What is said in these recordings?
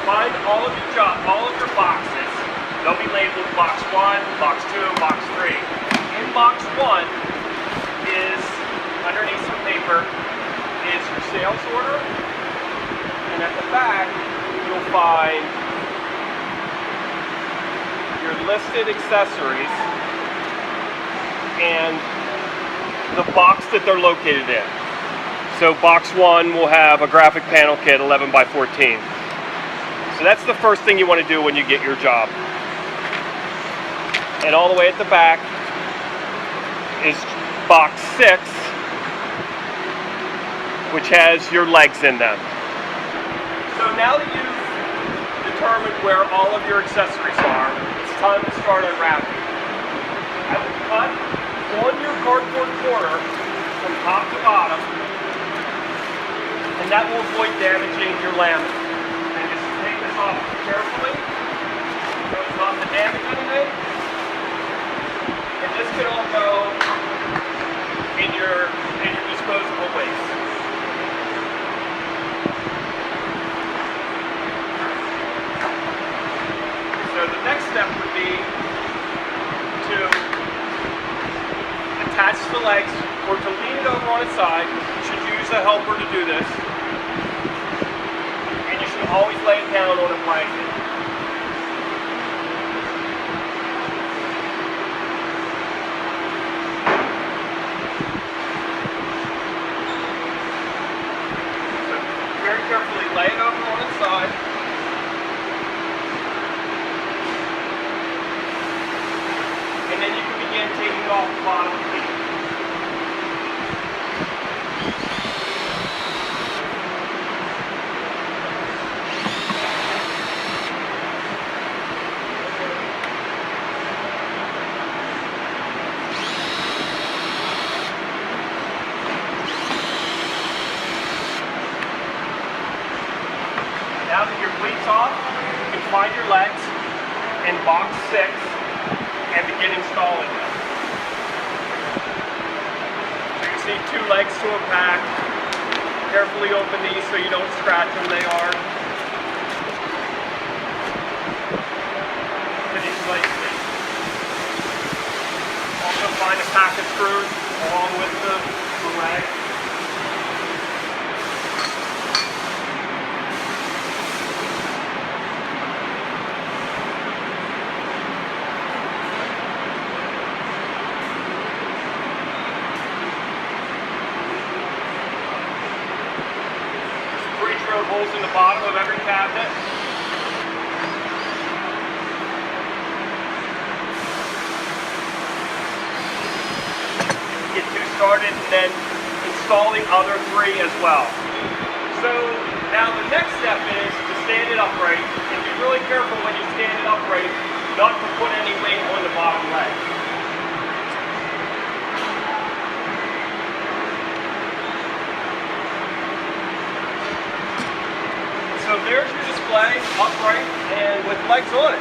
find all of your boxes. They'll be labeled box 1, box 2, box 3. In box 1 is, underneath some paper, is your sales order. And at the back, you'll find your listed accessories and the box that they're located in. So box 1 will have a graphic panel kit 11 by 14. So that's the first thing you want to do when you get your job. And all the way at the back is box 6, which has your legs in them. So now that you've determined where all of your accessories are, it's time to start unwrapping. I will cut on your cardboard corner from top to bottom, and that will avoid damaging your laminate. And just take this off carefully, so it's not to damage anything. And this can all go in your disposable waste. So the next step would be to attach the legs, or to lean it over on its side. You should use a helper to do this. And you should always lay it down on a blanket. So very carefully lay it over on its side. And then you can begin taking off the bottom of the piece. Now that your cleat's off, you can find your legs in box 6 and begin installing them. So you see 2 legs to a pack. Carefully open these so you don't scratch them. They are finished nicely. Also find a pack of screws along with the leg. Holes in the bottom of every cabinet. Get 2 started and then install the other 3 as well. So now the next step is to stand it upright, and be really careful when you stand it upright not to put any weight on the bottom leg. So there's your display, upright and with legs on it.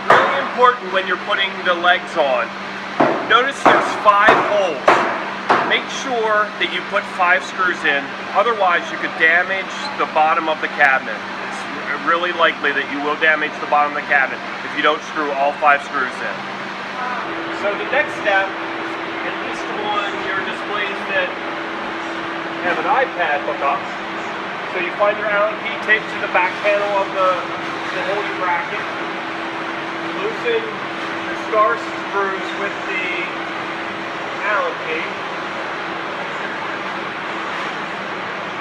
Really important when you're putting the legs on. Notice there's 5 holes. Make sure that you put 5 screws in, otherwise you could damage the bottom of the cabinet. It's really likely that you will damage the bottom of the cabinet if you don't screw all 5 screws in. So the next step, at least on your displays that have an iPad hookup, so you find your Allen key taped to the back panel of the holding bracket. Loosen the star screws with the Allen key.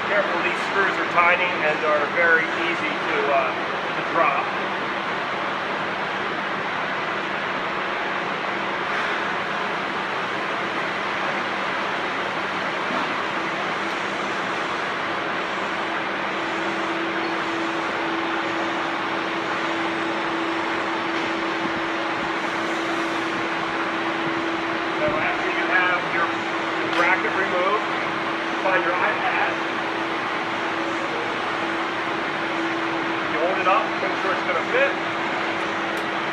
Careful, these screws are tiny and are very easy to drop. Find your iPad. You hold it up, make sure it's going to fit.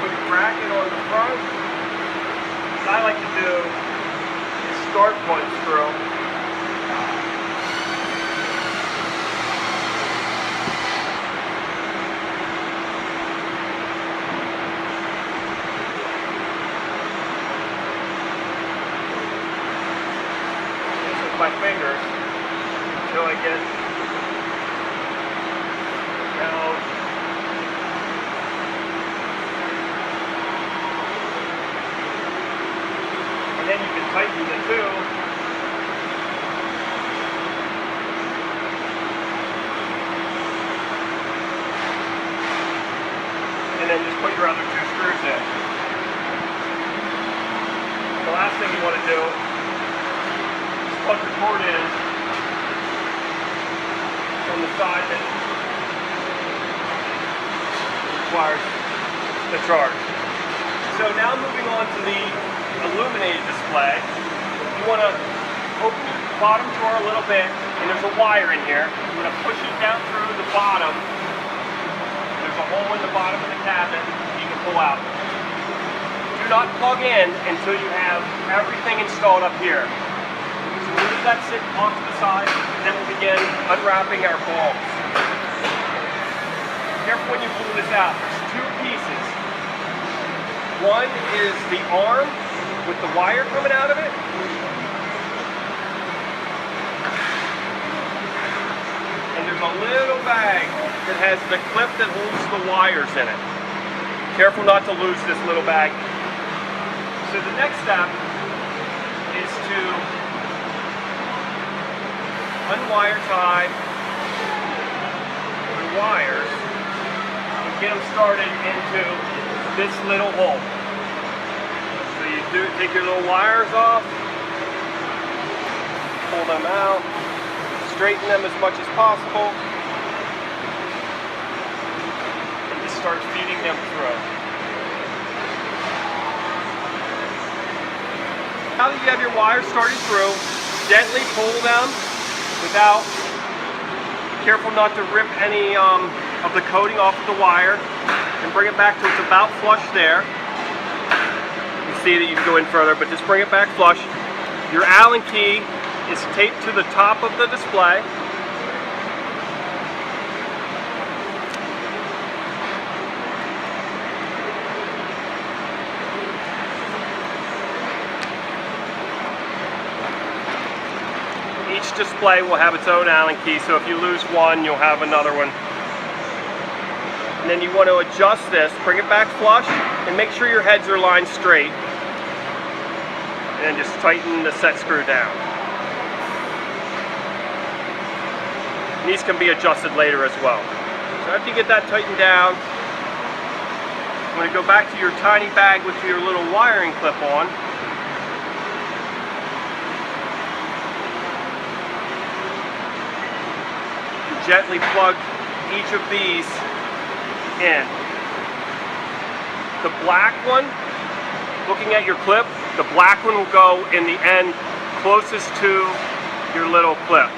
Put your bracket on the front. What I like to do is start one screw. my fingers until I get down. And then you can tighten the two. And then just put your other two screws in. The last thing you want to do is plug the cord in from the side that requires the charge. So now moving on to the illuminated display, you want to open your bottom drawer a little bit, and there's a wire in here. You want to push it down through the bottom. There's a hole in the bottom of the cabinet you can pull out. Do not plug in until you have everything installed up here. So we'll leave that sit off to the side, and then we'll begin unwrapping our bulbs. Careful when you pull this out. There's two pieces. One is the arm with the wire coming out of it. And there's a little bag that has the clip that holds the wires in it. Careful not to lose this little bag. So the next step is to unwire tie the wires and get them started into this little hole. So you take your little wires off, pull them out, straighten them as much as possible, and just start feeding them through. Now that you have your wires started through, gently pull them without, be careful not to rip any of the coating off of the wire, and bring it back to it's about flush there. You see that you can go in further, but just bring it back flush. Your Allen key is taped to the top of the display. Each display will have its own Allen key, so if you lose one, you'll have another one. And then you want to adjust this, bring it back flush, and make sure your heads are lined straight. And then just tighten the set screw down. And these can be adjusted later as well. So after you get that tightened down, I'm going to go back to your tiny bag with your little wiring clip on. Gently plug each of these in. The black one, looking at your clip, the black one will go in the end closest to your little clip.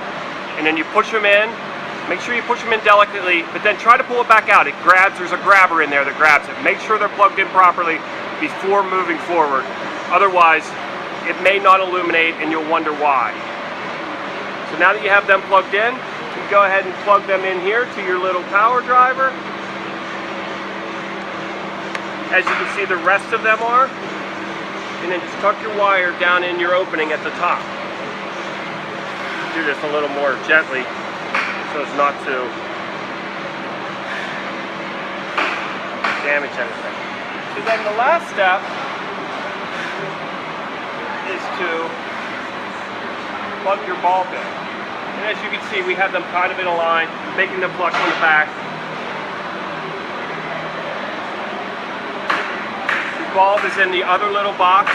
And then you push them in. Make sure you push them in delicately, but then try to pull it back out. It grabs, there's a grabber in there that grabs it. Make sure they're plugged in properly before moving forward. Otherwise, it may not illuminate and you'll wonder why. So now that you have them plugged in, you go ahead and plug them in here to your little power driver. As you can see, the rest of them are. And then just tuck your wire down in your opening at the top. Do this a little more gently so as not to damage anything. So then the last step is to plug your bulb in. And as you can see, we have them kind of in a line, making them flush on the back. The bulb is in the other little box.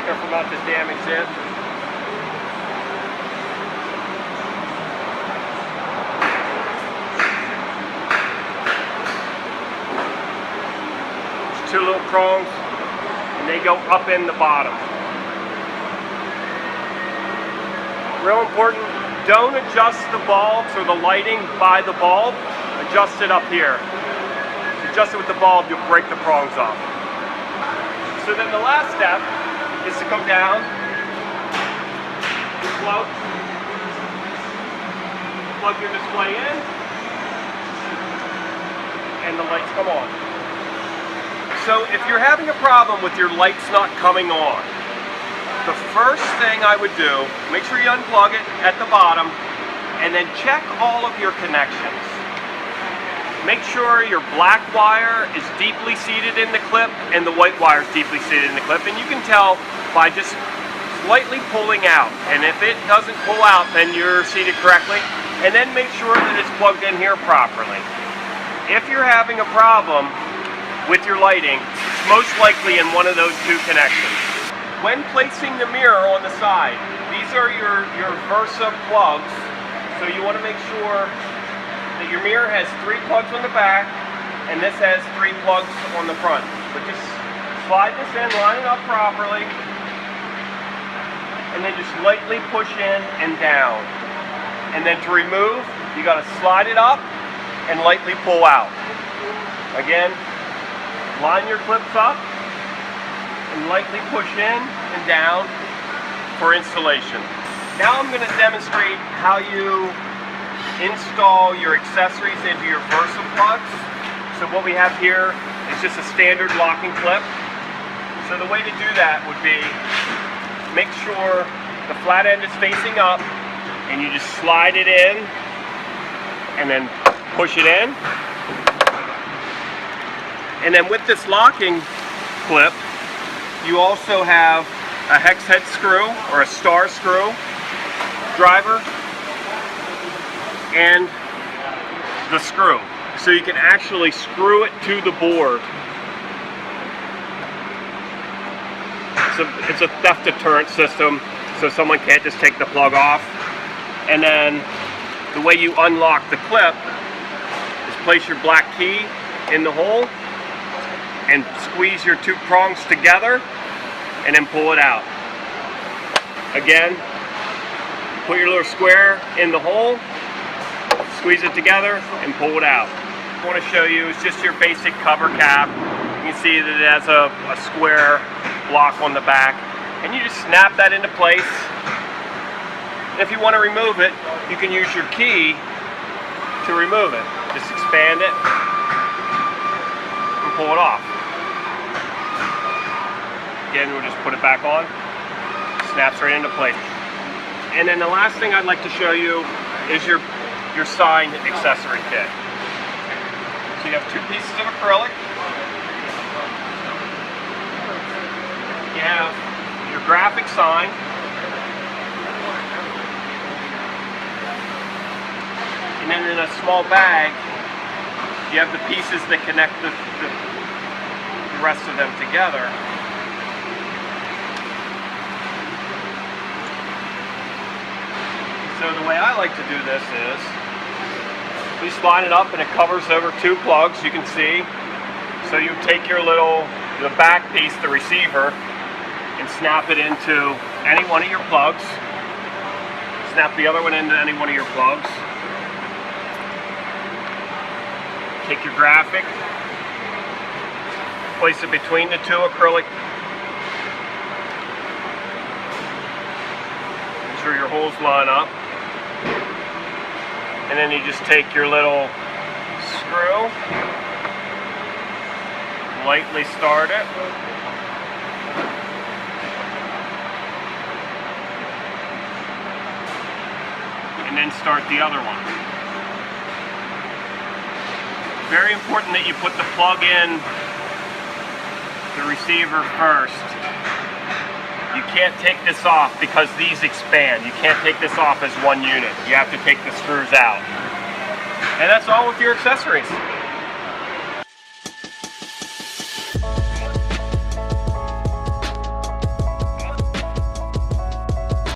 Careful not to damage it. There's two little prongs, and they go up in the bottom. Real important, don't adjust the bulbs or the lighting by the bulb. Adjust it up here. If you adjust it with the bulb, you'll break the prongs off. So then the last step is to come down, plug your display in, and the lights come on. So if you're having a problem with your lights not coming on, the first thing I would do, make sure you unplug it at the bottom, and then check all of your connections. Make sure your black wire is deeply seated in the clip and the white wire is deeply seated in the clip, and you can tell by just slightly pulling out. And if it doesn't pull out, then you're seated correctly. And then make sure that it's plugged in here properly. If you're having a problem with your lighting, it's most likely in one of those two connections. When placing the mirror on the side, these are your Versa plugs, so you want to make sure that your mirror has 3 plugs on the back, and this has 3 plugs on the front. But just slide this in, line it up properly, and then just lightly push in and down. And then to remove, you got to slide it up and lightly pull out. Again, line your clips up and lightly push in and down for installation. Now I'm going to demonstrate how you install your accessories into your Versa plugs. So what we have here is just a standard locking clip. So the way to do that would be, make sure the flat end is facing up, and you just slide it in and then push it in. And then with this locking clip, you also have a hex head screw or a star screw driver and the screw. So you can actually screw it to the board. It's a theft deterrent system, so someone can't just take the plug off. And then the way you unlock the clip is place your black key in the hole and squeeze your 2 prongs together and then pull it out. Again, put your little square in the hole, squeeze it together and pull it out. What I want to show you is just your basic cover cap. You can see that it has a square block on the back, and you just snap that into place. And if you want to remove it, you can use your key to remove it. Just expand it and pull it off. Again, we'll just put it back on. Snaps right into place. And then the last thing I'd like to show you is your sign accessory kit. So you have 2 pieces of acrylic. You have your graphic sign. And then in a small bag, you have the pieces that connect the rest of them together. So the way I like to do this is, we just line it up and it covers over 2 plugs, you can see. So you take your the back piece, the receiver, and snap it into any one of your plugs. Snap the other one into any one of your plugs. Take your graphic, place it between the 2 acrylic. Make sure your holes line up. And then you just take your little screw, lightly start it. And then start the other one. Very important that you put the plug in the receiver first. You can't take this off because these expand. You can't take this off as one unit. You have to take the screws out. And that's all with your accessories.